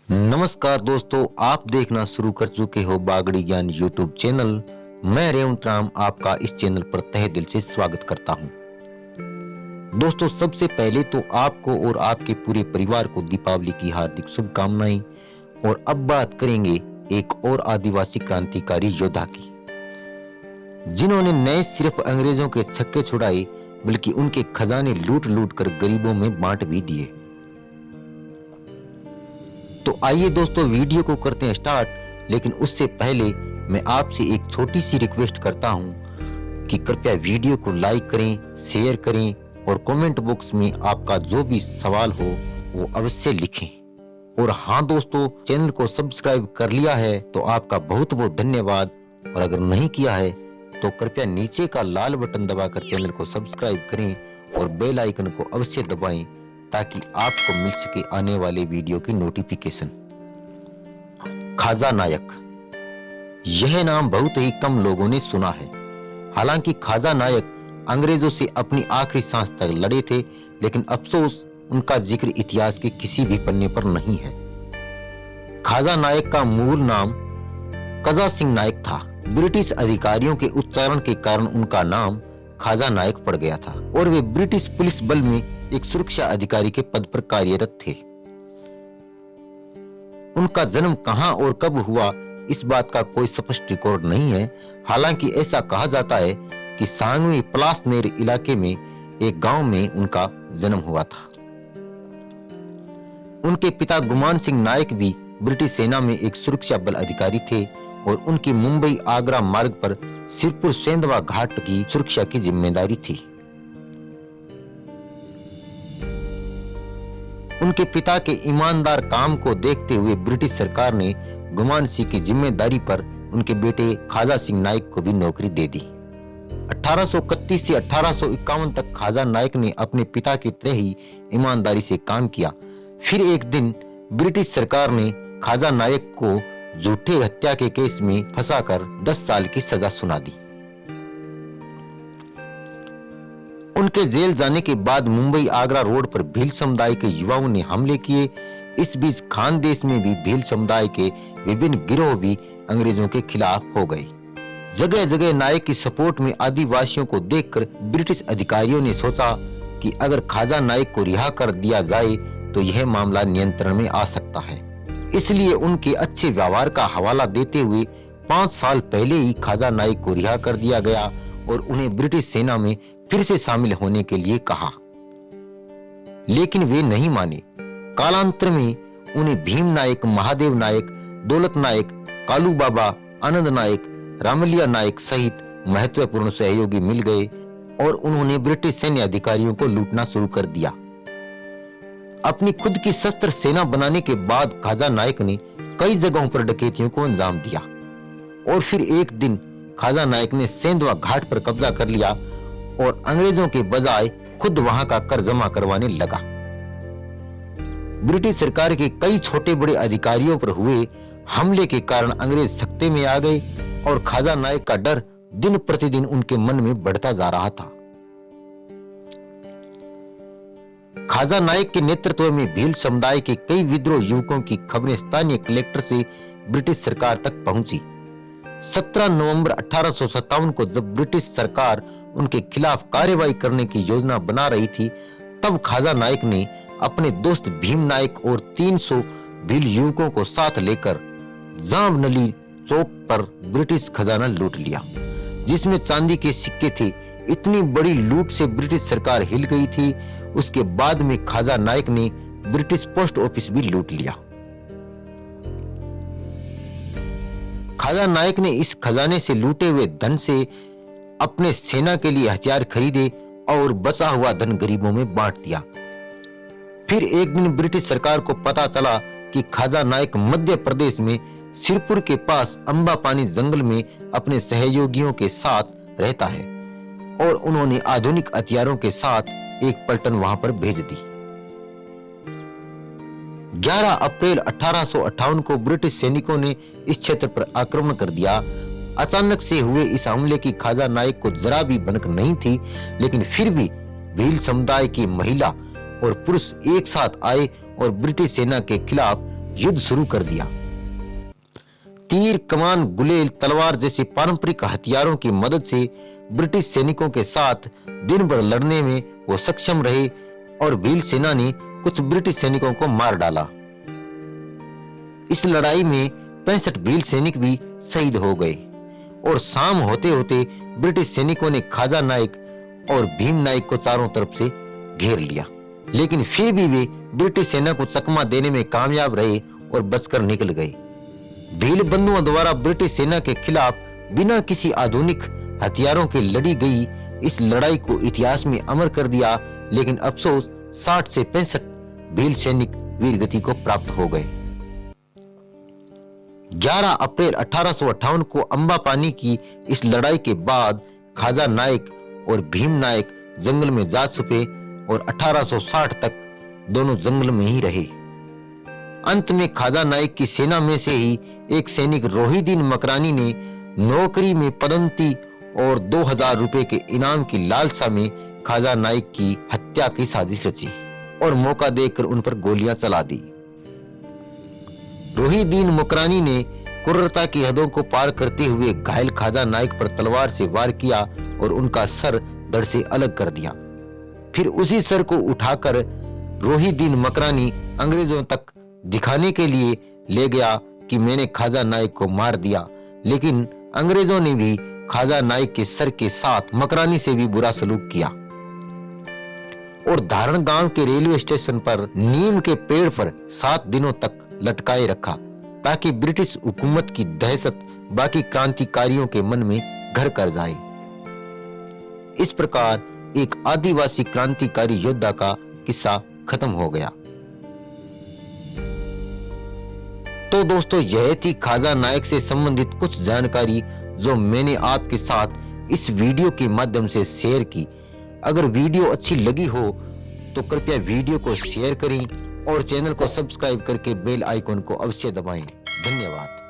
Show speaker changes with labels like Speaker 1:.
Speaker 1: नमस्कार दोस्तों, आप देखना शुरू कर चुके हो बागड़ी ज्ञान यूट्यूब चैनल। मैं रेवंत राम आपका इस चैनल पर तहे दिल से स्वागत करता हूं। दोस्तों, सबसे पहले तो आपको और आपके पूरे परिवार को दीपावली की हार्दिक शुभकामनाएं। और अब बात करेंगे एक और आदिवासी क्रांतिकारी योद्धा की, जिन्होंने न सिर्फ अंग्रेजों के छक्के छुड़ाए बल्कि उनके खजाने लूट लूट कर गरीबों में बांट भी दिए। तो आइए दोस्तों, वीडियो को करते हैं स्टार्ट। लेकिन उससे पहले मैं आपसे एक छोटी सी रिक्वेस्ट करता हूं कि कृपया वीडियो को लाइक करें, शेयर करें और कमेंट बॉक्स में आपका जो भी सवाल हो वो अवश्य लिखें। और हाँ दोस्तों, चैनल को सब्सक्राइब कर लिया है तो आपका बहुत बहुत धन्यवाद, और अगर नहीं किया है तो कृपया नीचे का लाल बटन दबाकर चैनल को सब्सक्राइब करें और बेल आइकन को अवश्य दबाएं ताकि आपको मिल सके आने वाले वीडियो की नोटिफिकेशन। खाजा नायक, यह नाम बहुत ही कम लोगों ने सुना है। हालांकि खाजा नायक अंग्रेजों से अपनी आखिरी सांस तक लड़े थे, लेकिन अफसोस उनका जिक्र इतिहास के किसी भी पन्ने पर नहीं है। खाजा नायक का मूल नाम कजा सिंह नायक था। ब्रिटिश अधिकारियों के उच्चारण के कारण उनका नाम खाजा नायक पड़ गया था और वे ब्रिटिश पुलिस बल में एक सुरक्षा अधिकारी के पद पर कार्यरत थे। उनका जन्म कहां और कब हुआ, इस बात का कोई स्पष्ट रिकॉर्ड नहीं है। हालांकि ऐसा कहा जाता है कि सांगवी पलासनेर इलाके में एक गांव में उनका जन्म हुआ था। उनके पिता गुमान सिंह नायक भी ब्रिटिश सेना में एक सुरक्षा बल अधिकारी थे और उनकी मुंबई आगरा मार्ग पर सिरपुर सेंधवा घाट की सुरक्षा की जिम्मेदारी थी। उनके पिता के ईमानदार काम को देखते हुए ब्रिटिश सरकार ने गुमान सिंह की जिम्मेदारी पर उनके बेटे खाजा सिंह नायक को भी नौकरी दे दी। 1831 से 1851 तक खाजा नायक ने अपने पिता की तरह ही ईमानदारी से काम किया। फिर एक दिन ब्रिटिश सरकार ने खाजा नायक को झूठे हत्या के केस में फंसाकर 10 साल की सजा सुना दी। उनके जेल जाने के बाद मुंबई आगरा रोड पर भील समुदाय के युवाओं ने हमले किए। इस बीच खानदेश में भी भील समुदाय के विभिन्न गिरोह भी अंग्रेजों के खिलाफ हो गए। जगह जगह नायक की सपोर्ट में आदिवासियों को देखकर ब्रिटिश अधिकारियों ने सोचा कि अगर खाजा नायक को रिहा कर दिया जाए तो यह मामला नियंत्रण में आ सकता है। इसलिए उनके अच्छे व्यवहार का हवाला देते हुए 5 साल पहले ही खाजा नायक को रिहा कर दिया गया और उन्हें ब्रिटिश सेना में फिर से शामिल होने के लिए कहा, लेकिन वे नहीं माने। कालांतर में उन्हें भीम नायक, महादेव नायक, दौलत नायक, कालू बाबा, आनंद नायक, रामलिया नायक सहित महत्वपूर्ण सहयोगी मिल गए और उन्होंने ब्रिटिश सैन्य अधिकारियों को लूटना शुरू कर दिया। अपनी खुद की शस्त्र सेना बनाने के बाद खाजा नायक ने कई जगहों पर डकैतियों को अंजाम दिया और फिर एक दिन खाजा नायक ने सेंधवा घाट पर कब्जा कर लिया और अंग्रेजों के बजाय खुद वहां का कर जमा करवाने लगा। ब्रिटिश सरकार के कई छोटे बड़े अधिकारियों पर हुए हमले के कारण अंग्रेज सख्ते में आ गए और खाजा नायक का डर दिन प्रतिदिन उनके मन में बढ़ता जा रहा था। खाजा नायक के नेतृत्व में भील समुदाय के कई विद्रोह युवकों की खबरें स्थानीय कलेक्टर से ब्रिटिश सरकार तक पहुंची। 17 नवंबर 1857 को जब ब्रिटिश सरकार उनके खिलाफ कार्रवाई करने की योजना बना रही थी, तब खाजा नायक ने अपने दोस्त भीम नायक और 300 भील युवकों को साथ लेकर जामनली चौक पर ब्रिटिश खजाना लूट लिया, जिसमें चांदी के सिक्के थे। इतनी बड़ी लूट से ब्रिटिश सरकार हिल गई थी। उसके बाद में खाजा नायक ने ब्रिटिश पोस्ट ऑफिस भी लूट लिया। खाजा नायक ने इस खजाने से लूटे हुए धन से अपने सेना के लिए हथियार खरीदे और बचा हुआ धन गरीबों में बांट दिया। फिर एक दिन ब्रिटिश सरकार को पता चला कि खाजा नायक मध्य प्रदेश में सिरपुर के पास अंबापानी जंगल में अपने सहयोगियों के साथ रहता है और उन्होंने आधुनिक हथियारों के साथ एक पलटन वहां पर भेज दी। 11 अप्रैल 1858 को ब्रिटिश सैनिकों ने इस क्षेत्र पर आक्रमण कर दिया। अचानक से हुए इस हमले की खाजा नायक को जरा भी भनक नहीं थी, लेकिन फिर भी भील समुदाय की महिला और पुरुष एक साथ आए और ब्रिटिश सेना के खिलाफ युद्ध शुरू कर दिया। तीर, कमान, गुलेल, तलवार जैसे पारंपरिक हथियारों की मदद से ब्रिटिश सैनिकों के साथ दिन भर लड़ने में वो सक्षम रहे और भील सेना ने कुछ ब्रिटिश सैनिकों को मार डाला। इस लड़ाई में 65 भील सैनिक भी शहीद हो गए और शाम होते होते ब्रिटिश सैनिकों ने खाजा नायक और भीम नायक को चारों तरफ से घेर लिया, लेकिन फिर भी वे ब्रिटिश सेना को चकमा देने में कामयाब रहे और बचकर निकल गए। भील बंधुओं द्वारा ब्रिटिश सेना के खिलाफ बिना किसी आधुनिक हथियारों के लड़ी गई इस लड़ाई को इतिहास में अमर कर दिया, लेकिन अफसोस 60 से 65 भील सैनिक वीरगति को प्राप्त हो गए। 11 अप्रैल 1858 को अंबापानी की इस लड़ाई के बाद खाजा नायक और भीम नायक जंगल में जा छुपे और 1860 तक दोनों जंगल में ही रहे। अंत में खाजा नायक की सेना में से ही एक सैनिक रोहिदीन मकरानी ने नौकरी में पदोन्नति और 2000 रुपए के इनाम की लालसा में खाजा नायक की हत्या की साजिश रची और मौका देकर उन पर गोलियां चला दी। रोहिदीन मकरानी ने क्रूरता की हदों को पार करते हुए घायल खाजा नायक पर तलवार से वार किया और उनका सर धड़ से अलग कर दिया। फिर उसी सर को उठाकर रोहिदीन मकरानी अंग्रेजों तक दिखाने के लिए ले गया कि मैंने खाजा नायक को मार दिया, लेकिन अंग्रेजों ने भी खाजा नायक के सर के साथ मकरानी से भी बुरा सलूक किया और धारण गांव के रेलवे स्टेशन पर नीम के पेड़ पर 7 दिनों तक लटकाए रखा ताकि ब्रिटिश हुकूमत की दहशत बाकी क्रांतिकारियों के मन में घर कर जाए। इस प्रकार एक आदिवासी क्रांतिकारी योद्धा का किस्सा खत्म हो गया। तो दोस्तों, यह थी खाजा नायक से संबंधित कुछ जानकारी जो मैंने आपके साथ इस वीडियो के माध्यम से शेयर की। अगर वीडियो अच्छी लगी हो तो कृपया वीडियो को शेयर करें और चैनल को सब्सक्राइब करके बेल आइकन को अवश्य दबाएं। धन्यवाद।